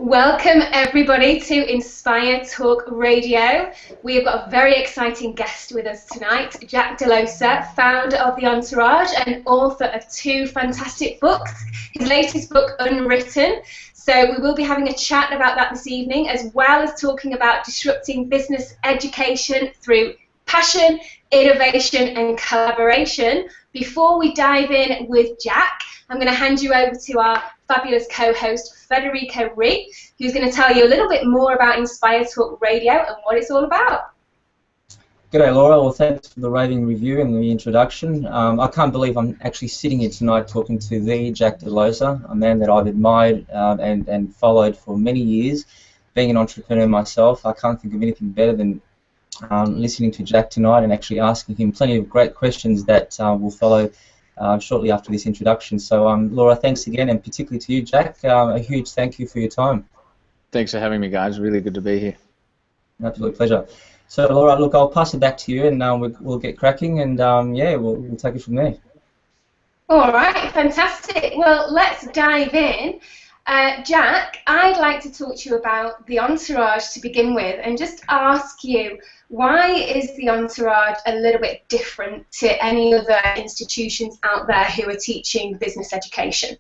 Welcome everybody to InspireTalk Radio. We have got a very exciting guest with us tonight, Jack DELOSA, founder of the Entourage and author of 2 fantastic books. His latest book, Unwritten. So we will be having a chat about that this evening, as well as talking about disrupting business education through passion, innovation and collaboration. Before we dive in with Jack, I'm going to hand you over to our fabulous co-host, Federico Ree, who's going to tell you a little bit more about InspireTalk Radio and what it's all about. G'day Laura, well thanks for the raving review and the introduction. I can't believe I'm actually sitting here tonight talking to the Jack DELOSA, a man that I've admired and followed for many years. Being an entrepreneur myself, I can't think of anything better than listening to Jack tonight and actually asking him plenty of great questions that will follow shortly after this introduction. So Laura, thanks again, and particularly to you, Jack, a huge thank you for your time. Thanks for having me, guys. Really good to be here. Absolute pleasure. So Laura, look, I'll pass it back to you, and we'll get cracking, and yeah, we'll take it from there. All right, fantastic. Well, let's dive in. Jack, I'd like to talk to you about the Entourage to begin with, and just ask you, why is the Entourage a little bit different to any other institutions out there who are teaching business education?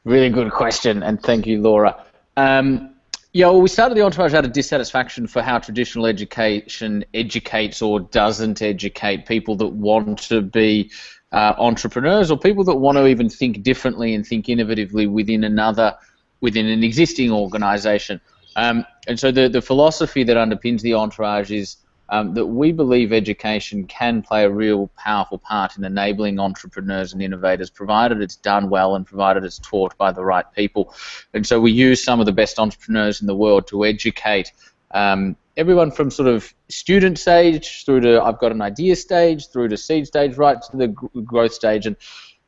Really good question, and thank you, Laura. Yeah, well, we started the Entourage out of dissatisfaction for how traditional education educates or doesn't educate people that want to be entrepreneurs, or people that want to even think differently and think innovatively within an existing organization. And so the philosophy that underpins the Entourage is that we believe education can play a real powerful part in enabling entrepreneurs and innovators, provided it's done well and provided it's taught by the right people. And so we use some of the best entrepreneurs in the world to educate everyone from sort of student stage through to I've got an idea stage, through to seed stage, right to the growth stage. And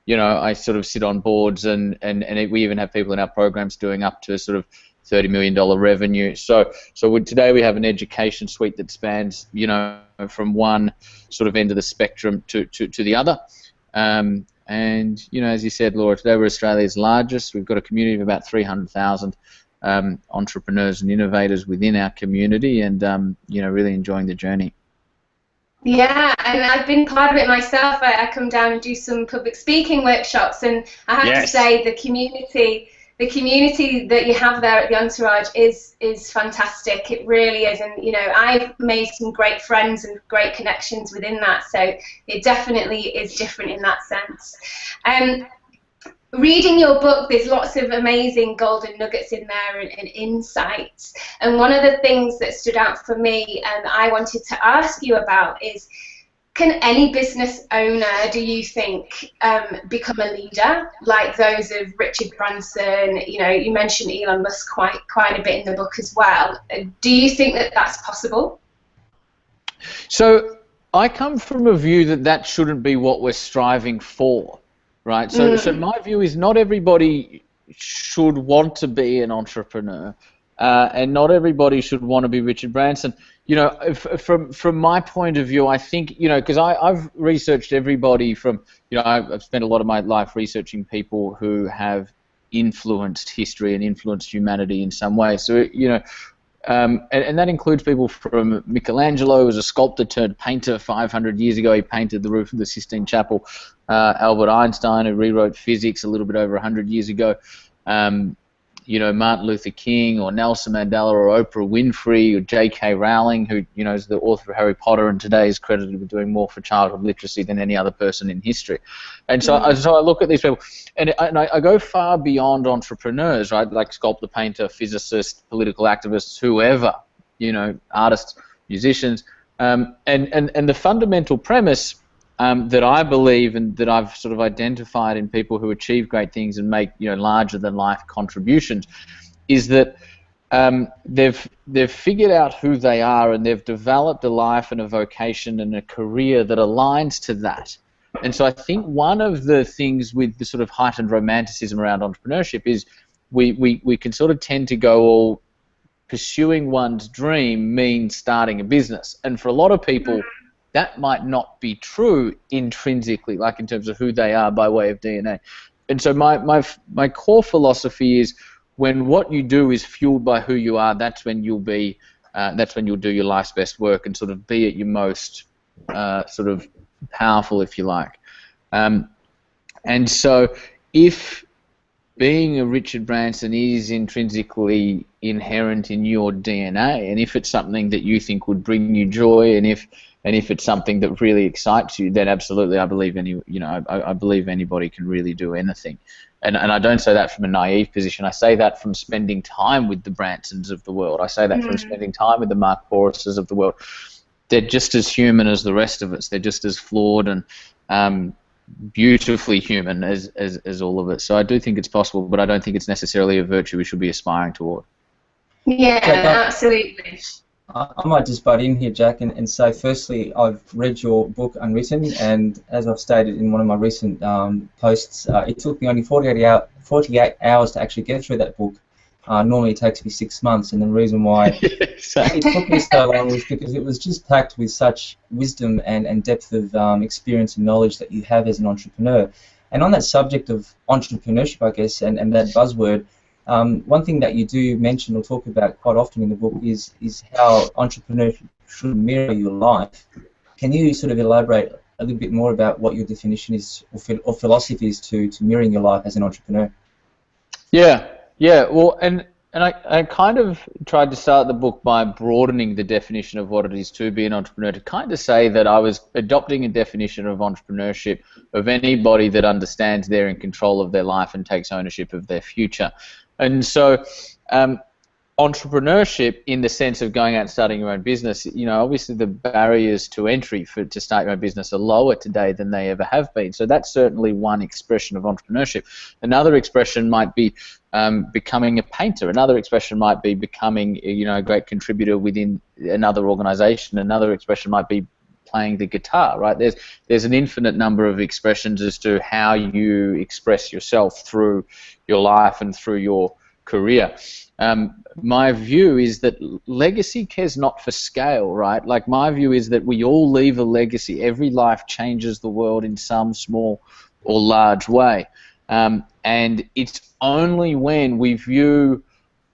you know, I sort of sit on boards, and we even have people in our programs doing up to sort of $30 million revenue. So today we have an education suite that spans, you know, from one sort of end of the spectrum to the other. And you know, as you said, Laura, today we're Australia's largest. We've got a community of about 300,000 entrepreneurs and innovators within our community, and you know, really enjoying the journey. Yeah, and I've been part of it myself. I come down and do some public speaking workshops, and I have to say the community that you have there at the Entourage is fantastic. It really is, and you know, I've made some great friends and great connections within that. So it definitely is different in that sense. Reading your book, there's lots of amazing golden nuggets in there and insights. And one of the things that stood out for me and I wanted to ask you about is, can any business owner, do you think, become a leader like those of Richard Branson? You know, you mentioned Elon Musk quite a bit in the book as well. Do you think that that's possible? So I come from a view that shouldn't be what we're striving for. Right, so my view is not everybody should want to be an entrepreneur, and not everybody should want to be Richard Branson. You know, from my point of view, I think, you know, because I've researched everybody from, you know, I've spent a lot of my life researching people who have influenced history and influenced humanity in some way. So, you know, and that includes people from Michelangelo, who was a sculptor turned painter 500 years ago. He painted the roof of the Sistine Chapel. Albert Einstein, who rewrote physics a little bit over 100 years ago. You know, Martin Luther King, or Nelson Mandela, or Oprah Winfrey, or J.K. Rowling, who, you know, is the author of Harry Potter and today is credited with doing more for childhood literacy than any other person in history. And so, I look at these people, and I go far beyond entrepreneurs, right? Like sculptor, painter, physicist, political activists, whoever, you know, artists, musicians, and the fundamental premise that I believe and that I've sort of identified in people who achieve great things and make, you know, larger than life contributions is that they've figured out who they are, and they've developed a life and a vocation and a career that aligns to that. And so I think one of the things with the sort of heightened romanticism around entrepreneurship is we can sort of tend to go, all pursuing one's dream means starting a business, and for a lot of people that might not be true intrinsically, like in terms of who they are by way of DNA. And so my core philosophy is, when what you do is fueled by who you are, that's when you'll be, that's when you'll do your life's best work and sort of be at your most sort of powerful, if you like. And so, if being a Richard Branson is intrinsically inherent in your DNA, and if it's something that you think would bring you joy, and if it's something that really excites you, then absolutely, I believe I believe anybody can really do anything. And I don't say that from a naive position. I say that from spending time with the Bransons of the world. I say that from spending time with the Mark Boruses of the world. They're just as human as the rest of us. They're just as flawed and beautifully human as all of us. So I do think it's possible, but I don't think it's necessarily a virtue we should be aspiring toward. Yeah, absolutely. I might just butt in here, Jack, and say, firstly, I've read your book, Unwritten, and as I've stated in one of my recent posts, it took me only 48 hours to actually get through that book. Normally it takes me 6 months, and the reason why it took me so long was because it was just packed with such wisdom and depth of experience and knowledge that you have as an entrepreneur. And on that subject of entrepreneurship, I guess, and that buzzword, one thing that you do mention or talk about quite often in the book is how entrepreneurship should mirror your life. Can you sort of elaborate a little bit more about what your definition is or philosophy is to mirroring your life as an entrepreneur? Yeah, well, and I kind of tried to start the book by broadening the definition of what it is to be an entrepreneur, to kind of say that I was adopting a definition of entrepreneurship of anybody that understands they're in control of their life and takes ownership of their future. And so entrepreneurship, in the sense of going out and starting your own business, obviously the barriers to entry to start your own business are lower today than they ever have been. So that's certainly one expression of entrepreneurship. Another expression might be becoming a painter. Another expression might be becoming, a great contributor within another organization. Another expression might be playing the guitar, right? There's an infinite number of expressions as to how you express yourself through your life and through your career. My view is that legacy cares not for scale, right? Like, my view is that we all leave a legacy. Every life changes the world in some small or large way. And it's only when we view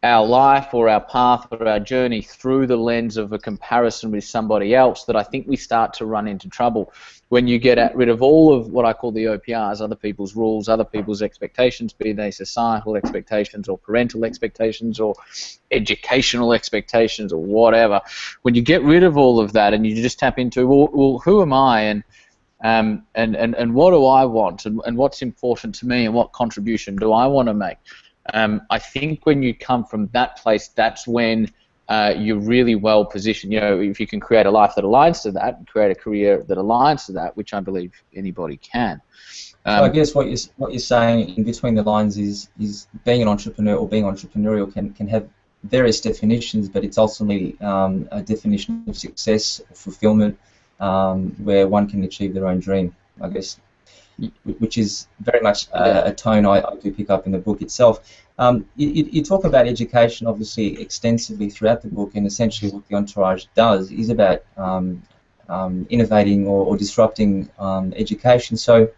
our life or our path or our journey through the lens of a comparison with somebody else that I think we start to run into trouble. When you get rid of all of what I call the OPRs, other people's rules, other people's expectations, be they societal expectations or parental expectations or educational expectations or whatever, when you get rid of all of that and you just tap into, well, who am I, and what do I want, and what's important to me, and what contribution do I want to make? I think when you come from that place, that's when you're really well positioned. If you can create a life that aligns to that, create a career that aligns to that, which I believe anybody can. So I guess what you're saying in between the lines is being an entrepreneur or being entrepreneurial can have various definitions, but it's ultimately a definition of success, fulfillment, where one can achieve their own dream, I guess, which is very much a tone I do pick up in the book itself. You talk about education, obviously, extensively throughout the book, and essentially what the Entourage does is about innovating or disrupting education. So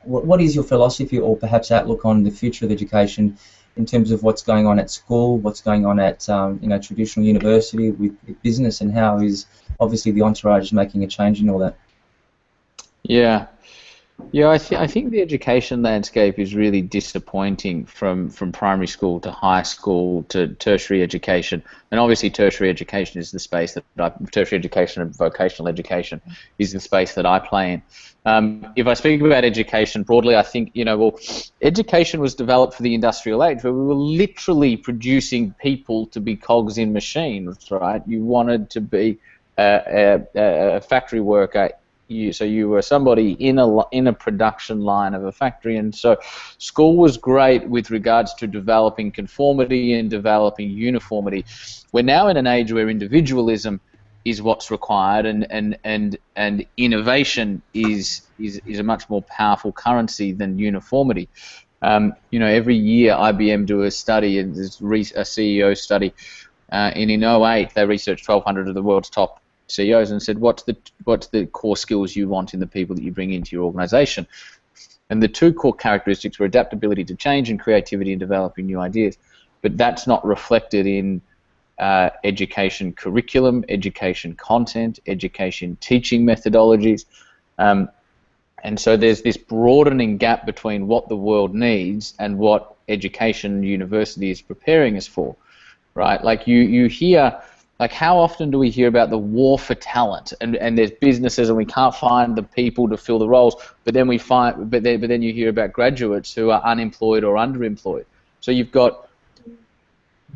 what is your philosophy or perhaps outlook on the future of education in terms of what's going on at school, what's going on at traditional university with business, and how is obviously the Entourage making a change in all that? Yeah, I think the education landscape is really disappointing from primary school to high school to tertiary education, and obviously tertiary education is the space that tertiary education and vocational education is the space that I play in. If I speak about education broadly, I think education was developed for the industrial age, where we were literally producing people to be cogs in machines, right? You wanted to be a factory worker. So you were somebody in a production line of a factory, and so school was great with regards to developing conformity and developing uniformity. We're now in an age where individualism is what's required, and innovation is a much more powerful currency than uniformity. Every year IBM do a study, and there's a CEO study, and in 2008 they researched 1,200 of the world's top CEOs and said, what's the core skills you want in the people that you bring into your organization? And the two core characteristics were adaptability to change and creativity in developing new ideas. but that's not reflected in education curriculum, education content, education teaching methodologies. And so there's this broadening gap between what the world needs and what education and university is preparing us for, right? Like you hear, like how often do we hear about the war for talent, and there's businesses and we can't find the people to fill the roles, but then then you hear about graduates who are unemployed or underemployed. So you've got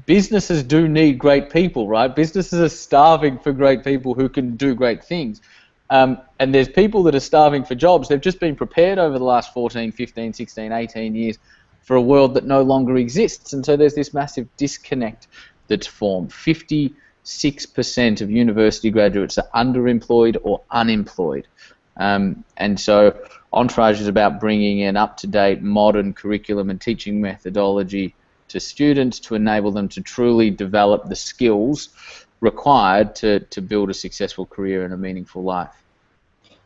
businesses do need great people, right? Businesses are starving for great people who can do great things. And there's people that are starving for jobs. They've just been prepared over the last 14, 15, 16, 18 years for a world that no longer exists. And so there's this massive disconnect that's formed. 56% of university graduates are underemployed or unemployed. And so Entourage is about bringing an up-to-date modern curriculum and teaching methodology to students to enable them to truly develop the skills required to build a successful career and a meaningful life.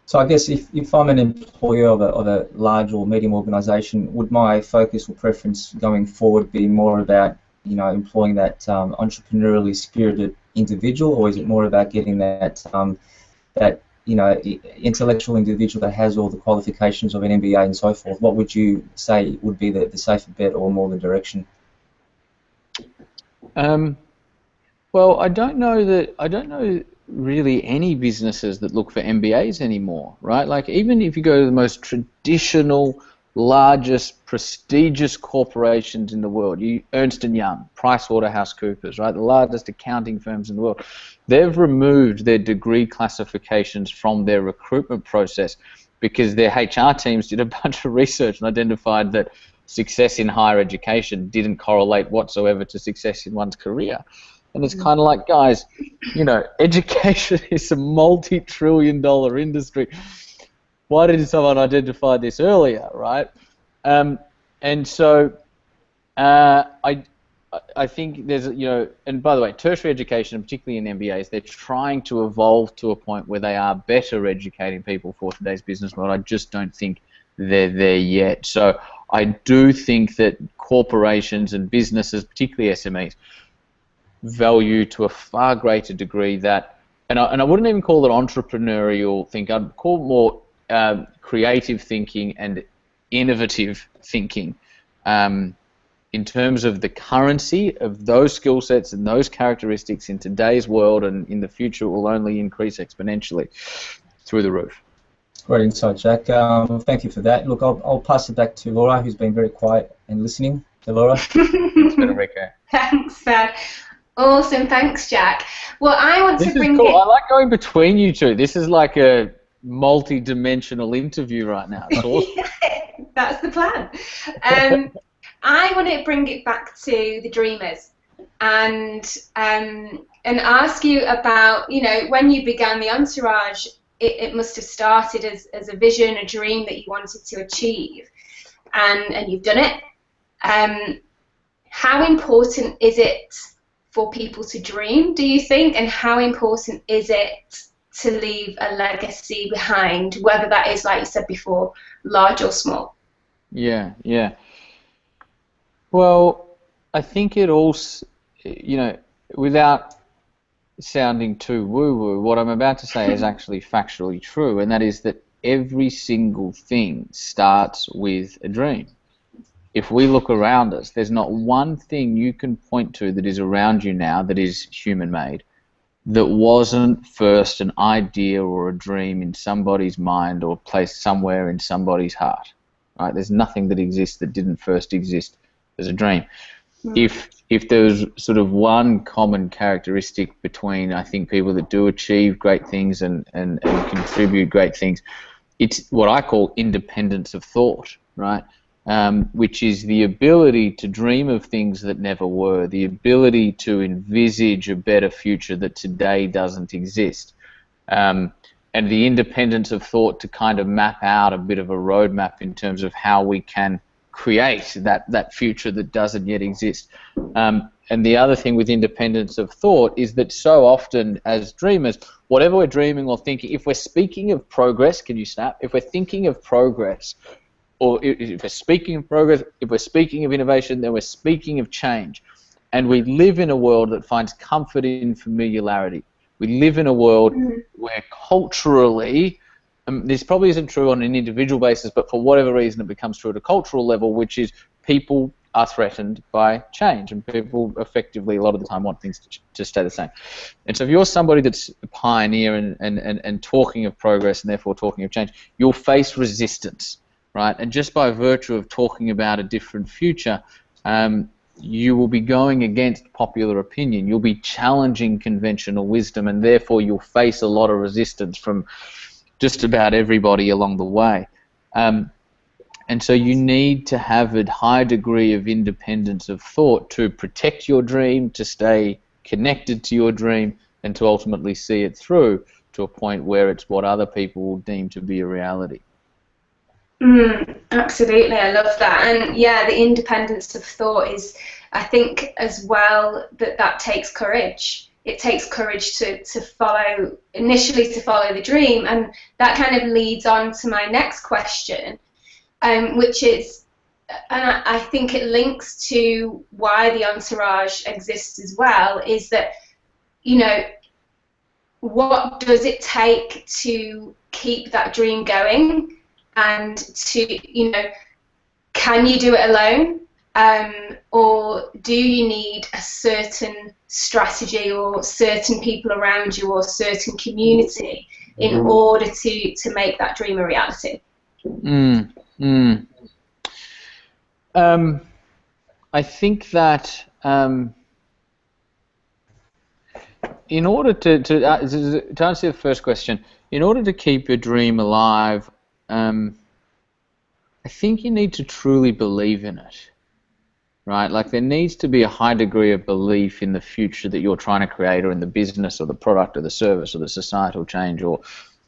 So I guess if I'm an employer of a large or medium organisation, would my focus or preference going forward be more about, you know, employing that entrepreneurially spirited individual, or is it more about getting that that, you know, intellectual individual that has all the qualifications of an MBA and so forth? What would you say would be the safer bet or more the direction? Well, I don't know really any businesses that look for MBAs anymore, right? Like even if you go to the most traditional, largest, prestigious corporations in the world, Ernst & Young, PricewaterhouseCoopers, right, the largest accounting firms in the world, they've removed their degree classifications from their recruitment process because their HR teams did a bunch of research and identified that success in higher education didn't correlate whatsoever to success in one's career. And it's kind of like, guys, you know, education is a multi-trillion-dollar industry. Why didn't someone identify this earlier, right? And so I think there's, you know, and by the way, tertiary education, particularly in MBAs, they're trying to evolve to a point where they are better educating people for today's business model. I just don't think they're there yet. So I do think that corporations and businesses, particularly SMEs, value to a far greater degree that, and I wouldn't even call it entrepreneurial thinking, I'd call it more creative thinking and innovative thinking in terms of the currency of those skill sets and those characteristics in today's world, and in the future it will only increase exponentially through the roof. Great insight, Jack. Thank you for that. Look, I'll pass it back to Laura, who's been very quiet and listening. To Laura. Thanks, Federico. Thanks, Fed. Awesome, thanks, Jack. Well, I want to bring cool. I like going between you two. This is like a multi-dimensional interview right now. It's awesome. Yeah, that's the plan. I want to bring it back to the dreamers and ask you about, you know, when you began the Entourage, it must have started as a vision, a dream that you wanted to achieve, and you've done it. How important is it for people to dream, do you think, and how important is it to leave a legacy behind, whether that is, like you said before, large or small? Yeah. Well, I think it also, you know, without sounding too woo-woo, what I'm about to say is actually factually true, and that is that every single thing starts with a dream. If we look around us, there's not one thing you can point to that is around you now that is human-made that wasn't first an idea or a dream in somebody's mind or placed somewhere in somebody's heart. Right? There's nothing that exists that didn't first exist as a dream. If there's sort of one common characteristic between, I think, people that do achieve great things and contribute great things, it's what I call independence of thought, right? Which is the ability to dream of things that never were, the ability to envisage a better future that today doesn't exist, and the independence of thought to kind of map out a bit of a roadmap in terms of how we can create that future that doesn't yet exist. And the other thing with independence of thought is that so often as dreamers, whatever we're dreaming or thinking, if we're speaking of progress, can you snap? If we're thinking of progress, or if we're speaking of progress, if we're speaking of innovation, then we're speaking of change. And we live in a world that finds comfort in familiarity. We live in a world where culturally, this probably isn't true on an individual basis, but for whatever reason it becomes true at a cultural level, which is people are threatened by change, and people effectively a lot of the time want things to stay the same. And so if you're somebody that's a pioneer and talking of progress and therefore talking of change, you'll face resistance, right? And just by virtue of talking about a different future, you will be going against popular opinion. You'll be challenging conventional wisdom, and therefore you'll face a lot of resistance from just about everybody along the way. And so you need to have a high degree of independence of thought to protect your dream, to stay connected to your dream, and to ultimately see it through to a point where it's what other people will deem to be a reality. Absolutely, I love that. And yeah, the independence of thought is, I think as well, that takes courage. It takes courage to follow, initially to follow the dream, and that kind of leads on to my next question, which is, and I think it links to why the Entourage exists as well, is that, you know, what does it take to keep that dream going, and to, you know, can you do it alone, or do you need a certain strategy or certain people around you or certain community in order to make that dream a reality? I think that in order to answer the first question, in order to keep your dream alive, I think you need to truly believe in it, right? Like, there needs to be a high degree of belief in the future that you're trying to create, or in the business or the product or the service or the societal change or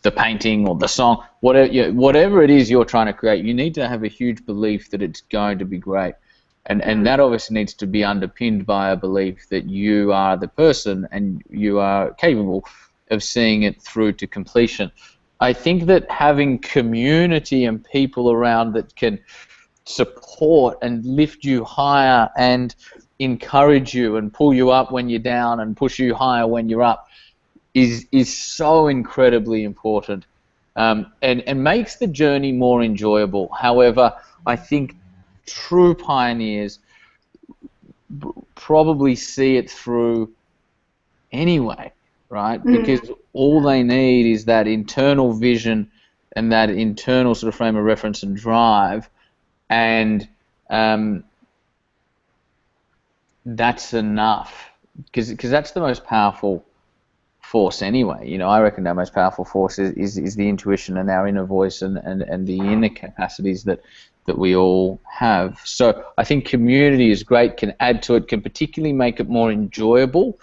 the painting or the song, whatever it is you're trying to create. You need to have a huge belief that it's going to be great. And that obviously needs to be underpinned by a belief that you are the person and you are capable of seeing it through to completion. I think that having community and people around that can support and lift you higher and encourage you and pull you up when you're down and push you higher when you're up is so incredibly important, and makes the journey more enjoyable. However, I think true pioneers probably see it through anyway, right? Because all they need is that internal vision and that internal sort of frame of reference and drive, and that's enough, because that's the most powerful force anyway. You know, I reckon our most powerful force is the intuition and our inner voice and the inner capacities that we all have. So I think community is great, can add to it, can particularly make it more enjoyable.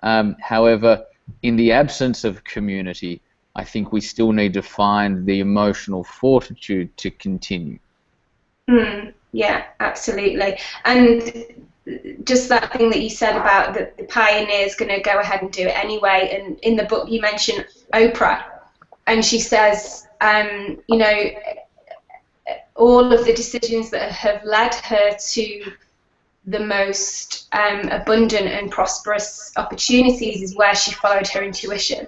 However, in the absence of community, I think we still need to find the emotional fortitude to continue. Yeah, absolutely. And just that thing that you said about the pioneer's going to go ahead and do it anyway. And in the book you mentioned Oprah, and she says, you know, all of the decisions that have led her to the most abundant and prosperous opportunities is where she followed her intuition,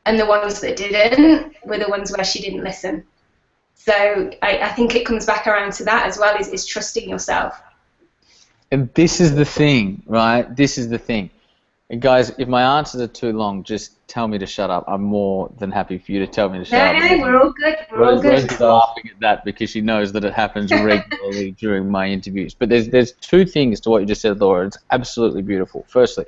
and the ones that didn't were the ones where she didn't listen. So I think it comes back around to that as well, is trusting yourself. And this is the thing, right? This is the thing. And guys, if my answers are too long, just tell me to shut up. I'm more than happy for you to tell me to shut up. No, we're all good. We're all good. Rose's laughing at that because she knows that it happens regularly during my interviews. But there's two things to what you just said, Laura. It's absolutely beautiful. Firstly,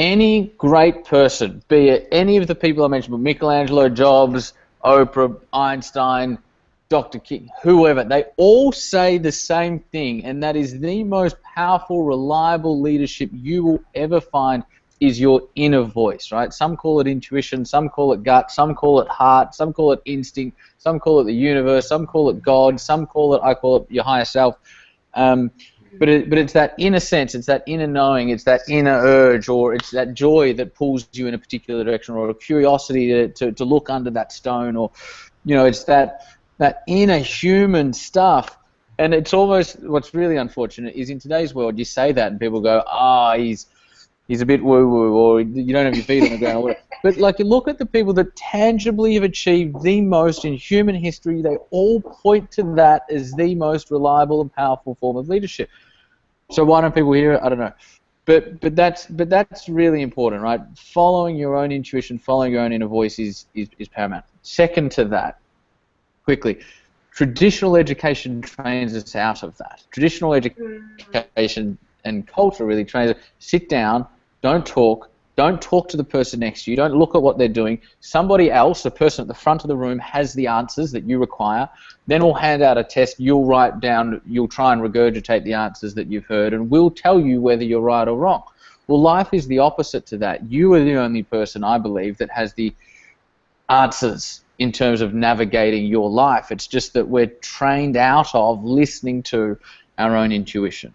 any great person, be it any of the people I mentioned, Michelangelo, Jobs, Oprah, Einstein, Dr. King, whoever, they all say the same thing, and that is the most powerful, reliable leadership you will ever find is your inner voice, right? Some call it intuition, some call it gut, some call it heart, some call it instinct, some call it the universe, some call it God, some call it, I call it your higher self. But it's that inner sense, it's that inner knowing, it's that inner urge, or it's that joy that pulls you in a particular direction, or a curiosity to look under that stone, or, you know, it's that inner human stuff And it's almost, what's really unfortunate is in today's world, you say that and people go, he's a bit woo-woo, or you don't have your feet on the ground, or whatever. But like, you look at the people that tangibly have achieved the most in human history, they all point to that as the most reliable and powerful form of leadership. So why don't people hear it? I don't know. But that's really important, right? Following your own intuition, following your own inner voice is paramount. Second to that, quickly, traditional education trains us out of that. Traditional education and culture really trains us. Sit down, don't talk to the person next to you, don't look at what they're doing. Somebody else, a person at the front of the room, has the answers that you require. Then we'll hand out a test, you'll write down, you'll try and regurgitate the answers that you've heard, and we'll tell you whether you're right or wrong. Well, life is the opposite to that. You are the only person, I believe, that has the answers in terms of navigating your life. It's just that we're trained out of listening to our own intuition.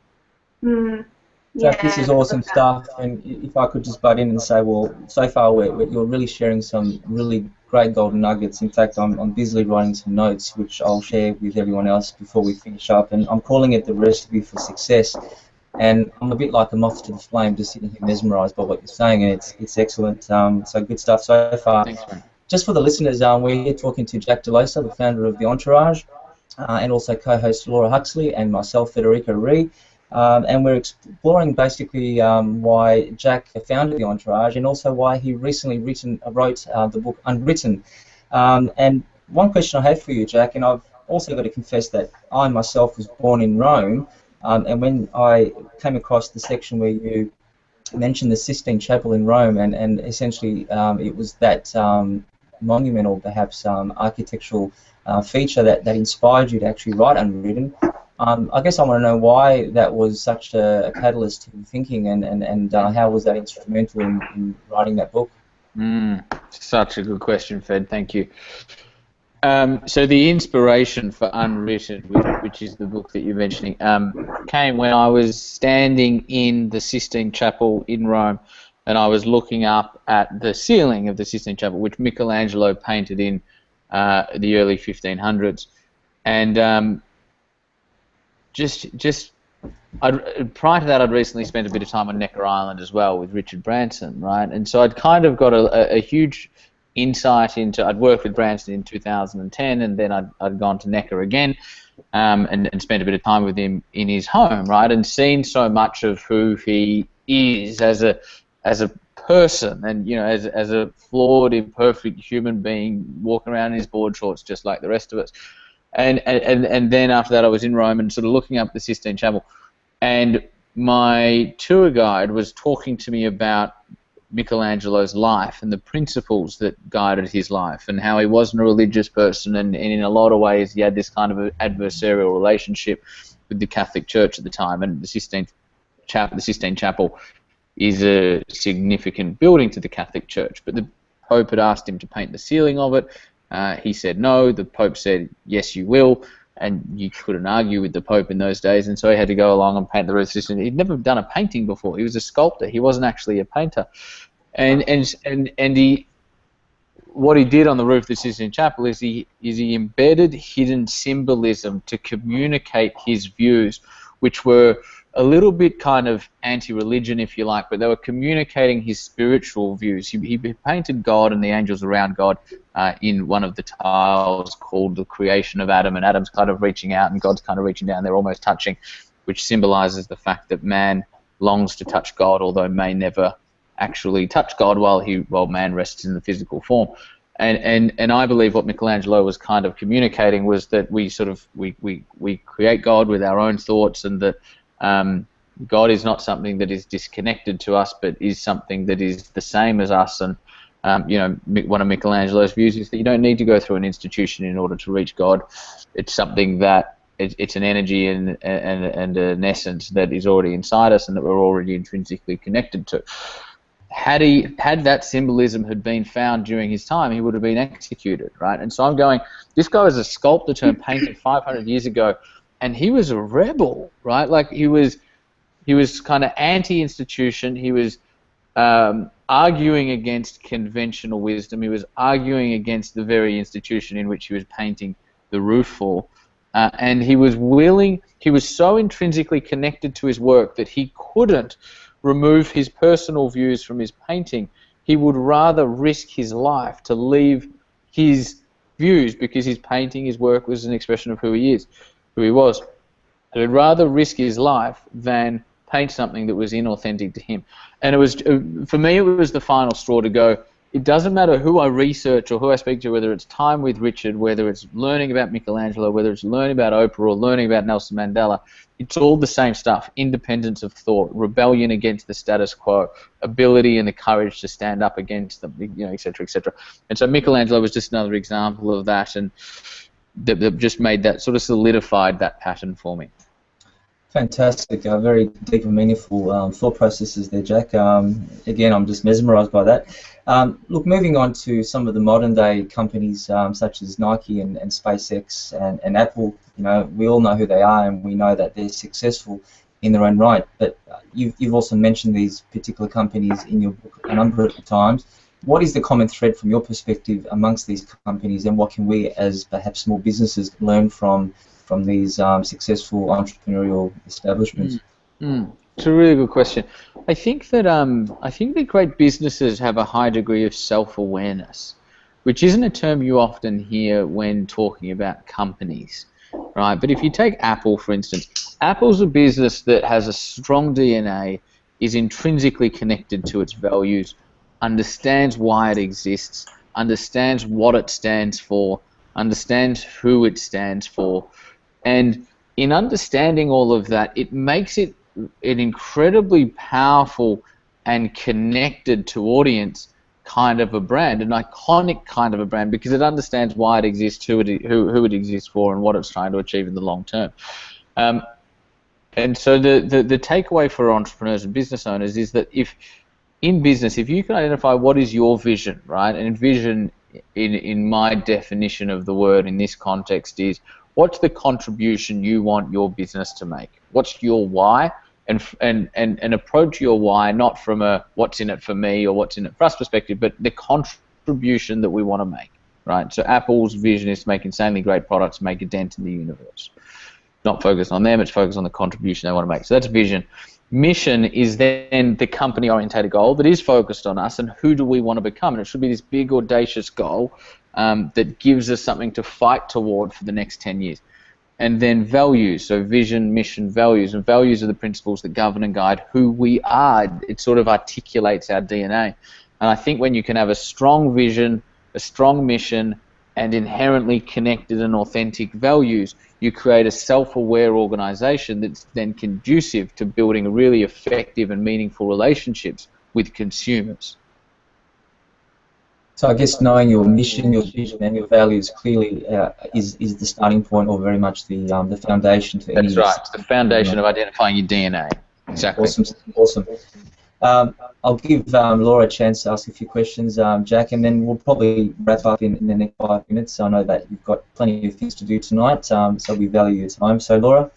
Jack, this is awesome stuff, and if I could just butt in and say, well, so far you're really sharing some really great golden nuggets. In fact, I'm busily writing some notes, which I'll share with everyone else before we finish up, and I'm calling it the recipe for success. And I'm a bit like a moth to the flame, just sitting here mesmerised by what you're saying, and it's excellent. So good stuff so far. Thanks, man. Just for the listeners, we're here talking to Jack DELOSA, the founder of the Entourage, and also co-host Laura Huxley and myself, Federico Ree. And we're exploring basically why Jack founded the Entourage, and also why he recently wrote the book Unwritten. And one question I have for you, Jack, and I've also got to confess that I myself was born in Rome, and when I came across the section where you mentioned the Sistine Chapel in Rome, and essentially it was that monumental, perhaps architectural feature that inspired you to actually write Unwritten. I guess I want to know why that was such a catalyst to thinking, and how was that instrumental in writing that book? Such a good question, Fed. Thank you. So the inspiration for Unwritten, which is the book that you're mentioning, came when I was standing in the Sistine Chapel in Rome, and I was looking up at the ceiling of the Sistine Chapel, which Michelangelo painted in the early 1500s, and prior to that, I'd recently spent a bit of time on Necker Island as well with Richard Branson, right? And so I'd kind of got a huge insight into. I'd worked with Branson in 2010, and then I'd gone to Necker again, and spent a bit of time with him in his home, right? And seen so much of who he is as a person, and as a flawed, imperfect human being walking around in his board shorts just like the rest of us. And then after that, I was in Rome and sort of looking up the Sistine Chapel, and my tour guide was talking to me about Michelangelo's life and the principles that guided his life, and how he wasn't a religious person, and in a lot of ways he had this kind of an adversarial relationship with the Catholic Church at the time. And the Sistine Chapel is a significant building to the Catholic Church, but the Pope had asked him to paint the ceiling of it. He said no. The Pope said, yes, you will, and you couldn't argue with the Pope in those days, and so he had to go along and paint the roof of the Sistine. He'd never done a painting before. He was a sculptor. He wasn't actually a painter. And what he did on the roof of the Sistine Chapel is he embedded hidden symbolism to communicate his views, which were a little bit kind of anti-religion, if you like, but they were communicating his spiritual views. He painted God and the angels around God in one of the tiles called the creation of Adam, and Adam's kind of reaching out and God's kind of reaching down. They're almost touching, which symbolizes the fact that man longs to touch God, although may never actually touch God while man rests in the physical form. And I believe what Michelangelo was kind of communicating was that we create God with our own thoughts, and that God is not something that is disconnected to us, but is something that is the same as us. And one of Michelangelo's views is that you don't need to go through an institution in order to reach God. It's something that it's an energy and an essence that is already inside us, and that we're already intrinsically connected to. Had that symbolism had been found during his time, he would have been executed, right? And so I'm going, this guy was a sculptor turned painter 500 years ago, and he was a rebel, right? Like he was kind of anti-institution. He was arguing against conventional wisdom. He was arguing against the very institution in which he was painting the roof for. and he was willing. He was so intrinsically connected to his work that he couldn't remove his personal views from his painting. He would rather risk his life to leave his views, because his painting, his work, was an expression of who he is, who he was. He would rather risk his life than paint something that was inauthentic to him. And it was, for me, it was the final straw to go, it doesn't matter who I research or who I speak to, whether it's Time with Richard, whether it's learning about Michelangelo, whether it's learning about Oprah or learning about Nelson Mandela, it's all the same stuff: independence of thought, rebellion against the status quo, ability and the courage to stand up against them, you know, et cetera, et cetera. And so Michelangelo was just another example of that, and that just made that, sort of solidified that pattern for me. Fantastic, very deep and meaningful thought processes there, Jack. Again, I'm just mesmerised by that. Look, moving on to some of the modern day companies such as Nike and SpaceX and Apple, you know, we all know who they are, and we know that they're successful in their own right. But you've also mentioned these particular companies in your book a number of times. What is the common thread from your perspective amongst these companies, and what can we, as perhaps small businesses, learn from these successful entrepreneurial establishments? It's a really good question. I think that great businesses have a high degree of self-awareness, which isn't a term you often hear when talking about companies, right? But if you take Apple, for instance, Apple's a business that has a strong DNA, is intrinsically connected to its values, understands why it exists, understands what it stands for, understands who it stands for. And in understanding all of that, it makes it an incredibly powerful and connected to audience kind of a brand, an iconic kind of a brand, because it understands why it exists, who it exists for, and what it's trying to achieve in the long term. And so the takeaway for entrepreneurs and business owners is that if in business, if you can identify what is your vision, right, and vision in my definition of the word in this context is, what's the contribution you want your business to make? What's your why? And approach your why not from a what's in it for me or what's in it for us perspective, but the contribution that we want to make, right? So Apple's vision is to make insanely great products, make a dent in the universe. Not focused on them, it's focused on the contribution they want to make. So that's vision. Mission is then the company-orientated goal that is focused on us and who do we want to become. And it should be this big, audacious goal that gives us something to fight toward for the next 10 years. And then values, so vision, mission, values. And values are the principles that govern and guide who we are. It sort of articulates our DNA. And I think when you can have a strong vision, a strong mission, and inherently connected and authentic values, you create a self-aware organization that's then conducive to building really effective and meaningful relationships with consumers. So I guess knowing your mission, your vision, and your values clearly is the starting point, or very much the foundation to any. That's right. It's the foundation of identifying your DNA. Exactly. Awesome. I'll give Laura a chance to ask a few questions, Jack, and then we'll probably wrap up in the next 5 minutes. I know that you've got plenty of things to do tonight, so we value your time. So, Laura?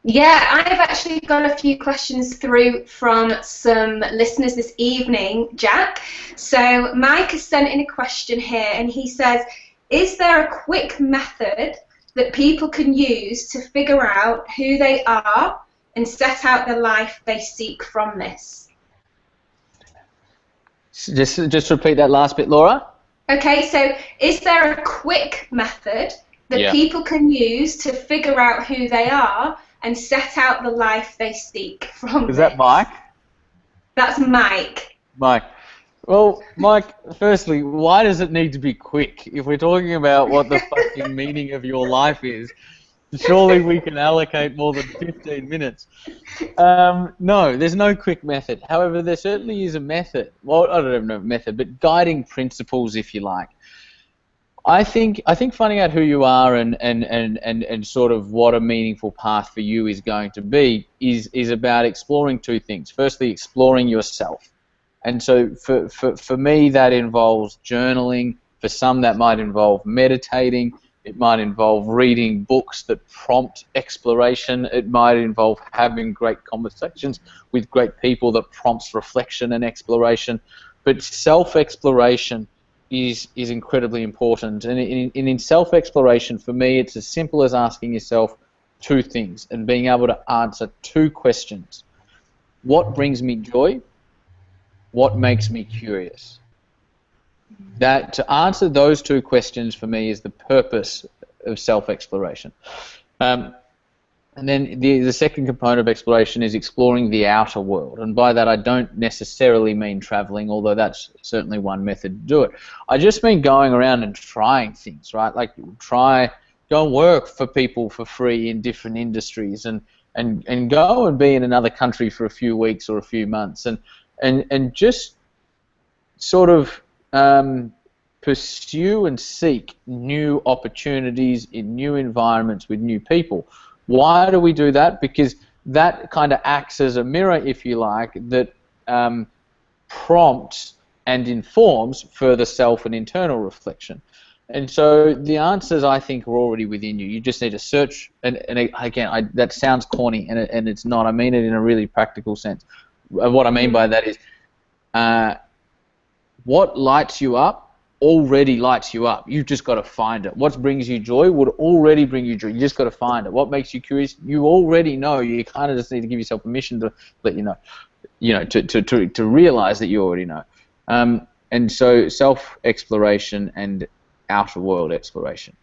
Yeah, I've actually got a few questions through from some listeners this evening, Jack. So Mike has sent in a question here, and he says, is there a quick method that people can use to figure out who they are and set out the life they seek from this? Just repeat that last bit, Laura. Okay, so is there a quick method that people can use to figure out who they are and set out the life they seek from Is that Mike? That's Mike. Mike. Well, Mike, firstly, why does it need to be quick? If we're talking about what the fucking meaning of your life is, surely we can allocate more than 15 minutes. No, there's no quick method. However, there certainly is a method. Well, I don't know method, but guiding principles, if you like. I think finding out who you are and sort of what a meaningful path for you is going to be is about exploring two things. Firstly, exploring yourself. And so for me, that involves journaling. For some, that might involve meditating. It might involve reading books that prompt exploration. It might involve having great conversations with great people that prompts reflection and exploration. But self-exploration is incredibly important. And in self-exploration, for me, it's as simple as asking yourself two things and being able to answer two questions. What brings me joy? What makes me curious? That to answer those two questions for me is the purpose of self-exploration. And then the second component of exploration is exploring the outer world. And by that, I don't necessarily mean traveling, although that's certainly one method to do it. I just mean going around and trying things, right? Like go and work for people for free in different industries, and go and be in another country for a few weeks or a few months, and just sort of pursue and seek new opportunities in new environments with new people. Why do we do that? Because that kind of acts as a mirror, if you like, that prompts and informs further self and internal reflection. And so the answers, I think, are already within you. You just need to search, and again, that sounds corny, and it's not. I mean it in a really practical sense. What I mean by that is what lights you up already lights you up. You've just got to find it. What brings you joy would already bring you joy. You just got to find it. What makes you curious, you already know. You kind of just need to give yourself permission to let you know, to realize that you already know. And so self-exploration and outer world exploration.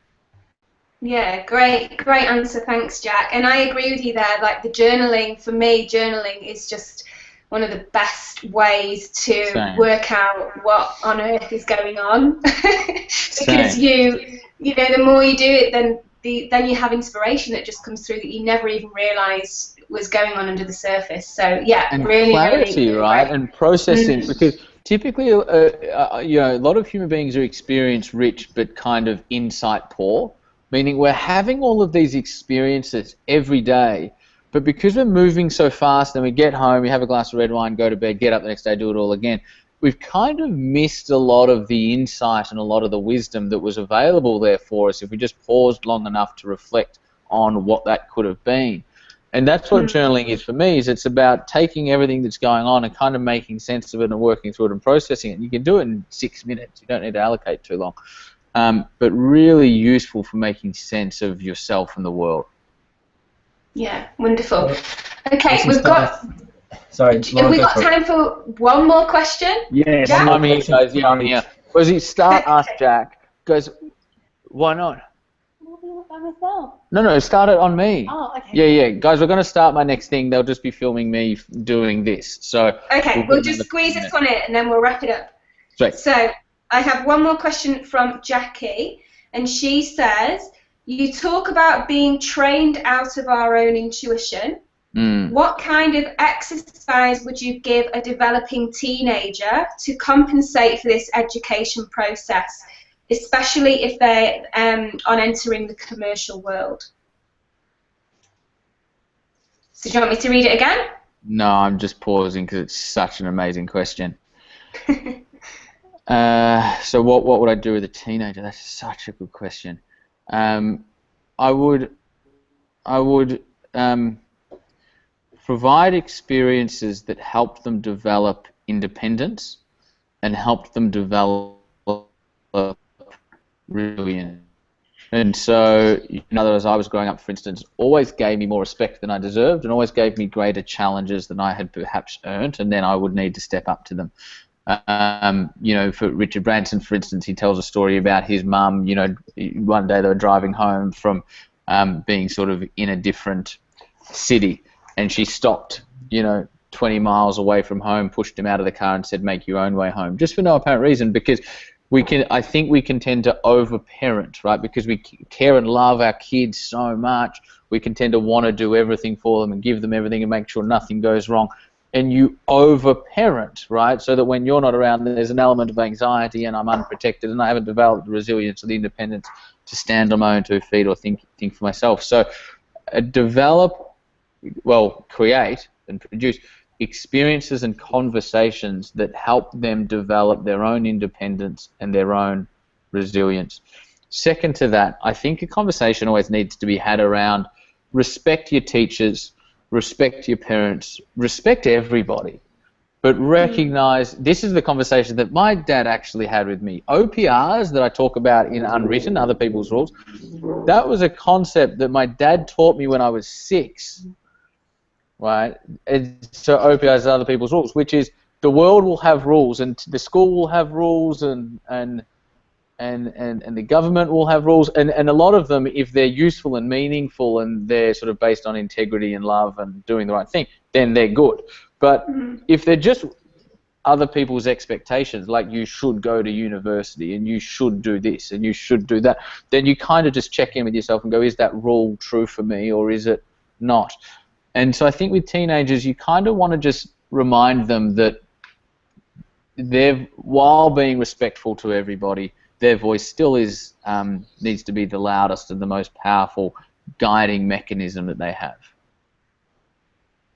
Yeah, great answer. Thanks, Jack. And I agree with you there. Like the journaling, for me, journaling is just one of the best ways to work out what on earth is going on. Because you know, the more you do it, then you have inspiration that just comes through that you never even realised was going on under the surface. So yeah, and really, clarity, really right? And processing, because typically, you know, a lot of human beings are experience rich but kind of insight poor, meaning we're having all of these experiences every day. But because we're moving so fast and we get home, we have a glass of red wine, go to bed, get up the next day, do it all again, we've kind of missed a lot of the insight and a lot of the wisdom that was available there for us if we just paused long enough to reflect on what that could have been. And that's what journaling is for me, is it's about taking everything that's going on and kind of making sense of it and working through it and processing it. You can do it in 6 minutes. You don't need to allocate too long. But really useful for making sense of yourself and the world. Yeah, wonderful. Okay, we've got time for one more question. Yes, I'm here, guys. Yeah, I'm here. Was it start? Ask Jack. Goes, why not? By myself. No, start it on me. Oh, okay. Yeah, guys. We're going to start my next thing. They'll just be filming me doing this. So. Okay, we'll just squeeze this one in and then we'll wrap it up. Great. So I have one more question from Jackie, and she says, you talk about being trained out of our own intuition. What kind of exercise would you give a developing teenager to compensate for this education process, especially if they're on entering the commercial world? So do you want me to read it again? No, I'm just pausing because it's such an amazing question. So what would I do with a teenager? That's such a good question. I would provide experiences that helped them develop independence and helped them develop resilience. And so, in other words, I was growing up, for instance, always gave me more respect than I deserved and always gave me greater challenges than I had perhaps earned, and then I would need to step up to them. You know, for Richard Branson, for instance, he tells a story about his mum. You know, one day they were driving home from being sort of in a different city, and she stopped, 20 miles away from home, pushed him out of the car and said, make your own way home, just for no apparent reason, because I think we can tend to over-parent, right? Because we care and love our kids so much, we can tend to want to do everything for them and give them everything and make sure nothing goes wrong. And you over-parent, right? So that when you're not around, there's an element of anxiety and I'm unprotected and I haven't developed the resilience or the independence to stand on my own 2 feet or think for myself. So create and produce experiences and conversations that help them develop their own independence and their own resilience. Second to that, I think a conversation always needs to be had around respect your teachers, respect your parents, respect everybody. but recognize, this is the conversation that my dad actually had with me. OPRs that I talk about in Unwritten, Other People's Rules, that was a concept that my dad taught me when I was 6, right? So OPRs are Other People's Rules, which is the world will have rules, and the school will have rules, and the government will have rules, and a lot of them, if they're useful and meaningful and they're sort of based on integrity and love and doing the right thing, then they're good. But if they're just other people's expectations, like you should go to university and you should do this and you should do that, then you kind of just check in with yourself and go, is that rule true for me or is it not? And so I think with teenagers, you kind of want to just remind them that while being respectful to everybody, their voice still is needs to be the loudest and the most powerful guiding mechanism that they have.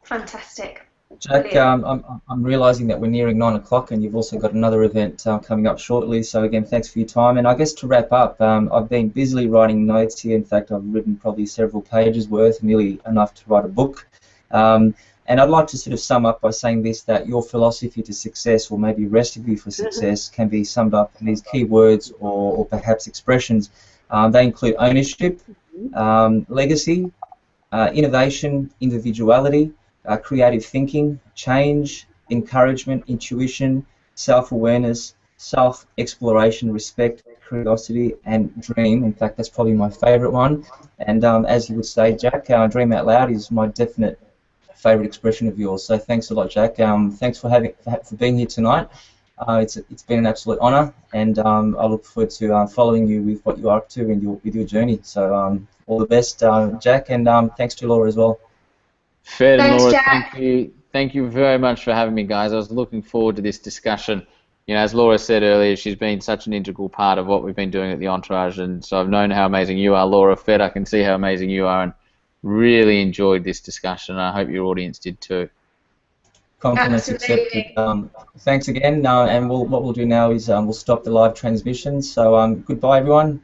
Fantastic. Jack, I'm realising that we're nearing 9 o'clock, and you've also got another event coming up shortly. So again, thanks for your time. And I guess to wrap up, I've been busily writing notes here. In fact, I've written probably several pages worth, nearly enough to write a book. And I'd like to sort of sum up by saying this, that your philosophy to success, or maybe recipe for success, can be summed up in these key words or perhaps expressions. They include ownership, legacy, innovation, individuality, creative thinking, change, encouragement, intuition, self-awareness, self-exploration, respect, curiosity, and dream. In fact, that's probably my favourite one. And as you would say, Jack, dream out loud is my definite favourite expression of yours. So thanks a lot, Jack. Thanks for being here tonight. It's been an absolute honour, and I look forward to following you with what you are up to and with your journey. So all the best, Jack, and thanks to Laura as well. Fair, Thanks, Laura. Jack. Thank you very much for having me, guys. I was looking forward to this discussion. You know, as Laura said earlier, she's been such an integral part of what we've been doing at the Entourage, and so I've known how amazing you are, Laura. Fed, I can see how amazing you are, and really enjoyed this discussion, and I hope your audience did too. Compliments accepted. Thanks again, and what we'll do now is we'll stop the live transmission. So goodbye, everyone.